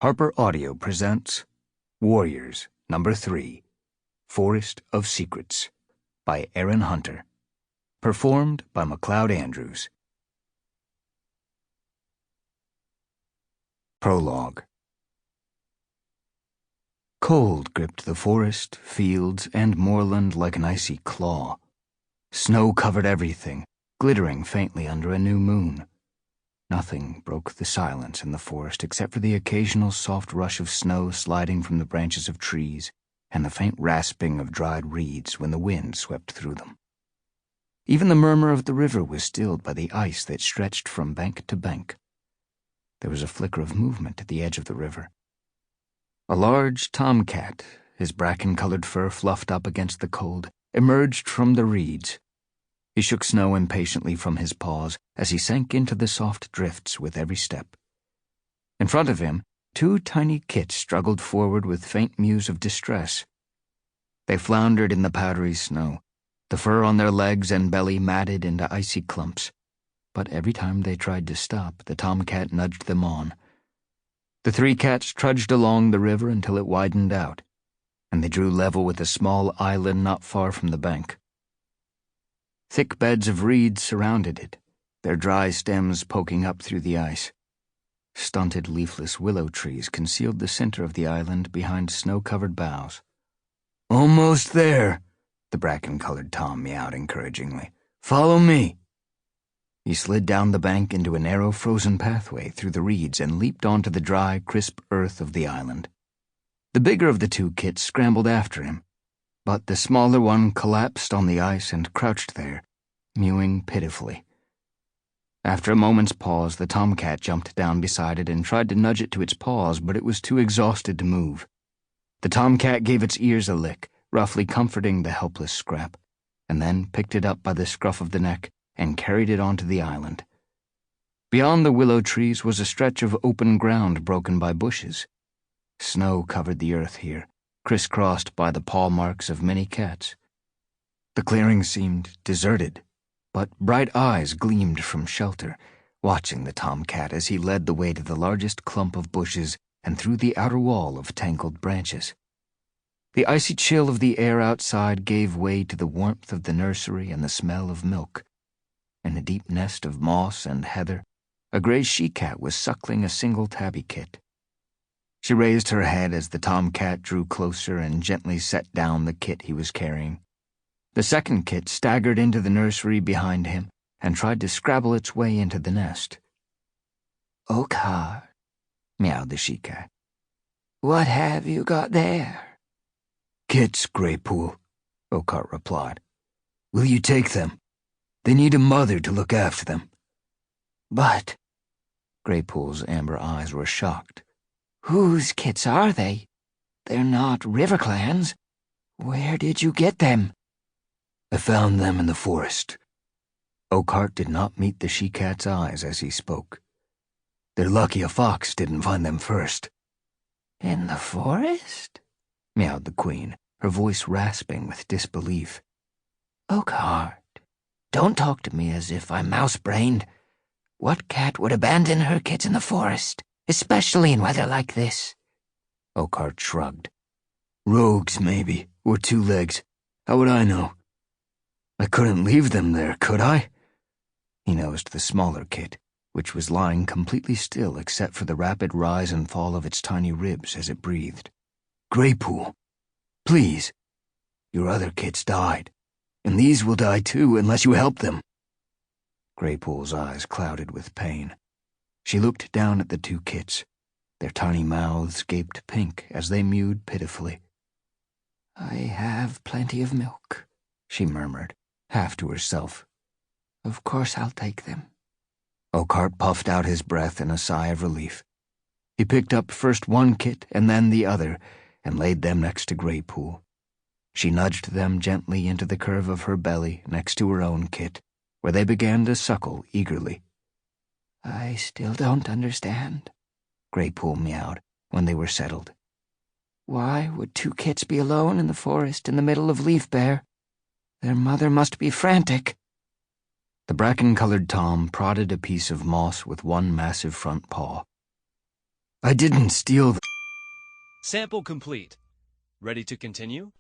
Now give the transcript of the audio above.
Harper Audio presents Warriors Number 3, Forest of Secrets by Erin Hunter. Performed by Macleod Andrews. Prologue. Cold gripped the forest, fields, and moorland like an icy claw. Snow covered everything, glittering faintly under a new moon. Nothing broke the silence in the forest except for the occasional soft rush of snow sliding from the branches of trees and the faint rasping of dried reeds when the wind swept through them. Even the murmur of the river was stilled by the ice that stretched from bank to bank. There was a flicker of movement at the edge of the river. A large tomcat, his bracken-colored fur fluffed up against the cold, emerged from the reeds. He shook snow impatiently from his paws as he sank into the soft drifts with every step. In front of him, two tiny kits struggled forward with faint mews of distress. They floundered in the powdery snow, the fur on their legs and belly matted into icy clumps. But every time they tried to stop, the tomcat nudged them on. The three cats trudged along the river until it widened out, and they drew level with a small island not far from the bank. Thick beds of reeds surrounded it, their dry stems poking up through the ice. Stunted leafless willow trees concealed the center of the island behind snow-covered boughs. "Almost there," the bracken-colored Tom meowed encouragingly. "Follow me." He slid down the bank into a narrow frozen pathway through the reeds and leaped onto the dry, crisp earth of the island. The bigger of the two kits scrambled after him, but the smaller one collapsed on the ice and crouched there, mewing pitifully. After a moment's pause, the tomcat jumped down beside it and tried to nudge it to its paws, but it was too exhausted to move. The tomcat gave its ears a lick, roughly comforting the helpless scrap, and then picked it up by the scruff of the neck and carried it onto the island. Beyond the willow trees was a stretch of open ground broken by bushes. Snow covered the earth here, crisscrossed by the paw marks of many cats. The clearing seemed deserted, but bright eyes gleamed from shelter, watching the tomcat as he led the way to the largest clump of bushes and through the outer wall of tangled branches. The icy chill of the air outside gave way to the warmth of the nursery and the smell of milk. In a deep nest of moss and heather, a gray she-cat was suckling a single tabby kit. She raised her head as the tomcat drew closer and gently set down the kit he was carrying. The second kit staggered into the nursery behind him and tried to scrabble its way into the nest. "Oakheart," meowed the she-cat. "What have you got there?" "Kits, Greypool," Oakheart replied. "Will you take them? They need a mother to look after them." "But," Greypool's amber eyes were shocked, "whose kits are they? They're not RiverClan's. Where did you get them?" "I found them in the forest." Oakheart did not meet the she-cat's eyes as he spoke. "They're lucky a fox didn't find them first." "In the forest?" meowed the queen, her voice rasping with disbelief. "Oakheart, don't talk to me as if I'm mouse-brained. What cat would abandon her kits in the forest, especially in weather like this?" Oakheart shrugged. "Rogues, maybe, or two-legs. How would I know? I couldn't leave them there, could I?" He nosed the smaller kit, which was lying completely still except for the rapid rise and fall of its tiny ribs as it breathed. "Greypool, please. Your other kits died, and these will die too unless you help them." Greypool's eyes clouded with pain. She looked down at the two kits. Their tiny mouths gaped pink as they mewed pitifully. "I have plenty of milk," she murmured, half to herself. "Of course I'll take them." Oakheart puffed out his breath in a sigh of relief. He picked up first one kit and then the other and laid them next to Greypool. She nudged them gently into the curve of her belly next to her own kit, where they began to suckle eagerly. "I still don't understand," Greypool meowed when they were settled. "Why would two kits be alone in the forest in the middle of leaf bare? Their mother must be frantic." The bracken-colored Tom prodded a piece of moss with one massive front paw. I didn't steal the... Sample complete. Ready to continue?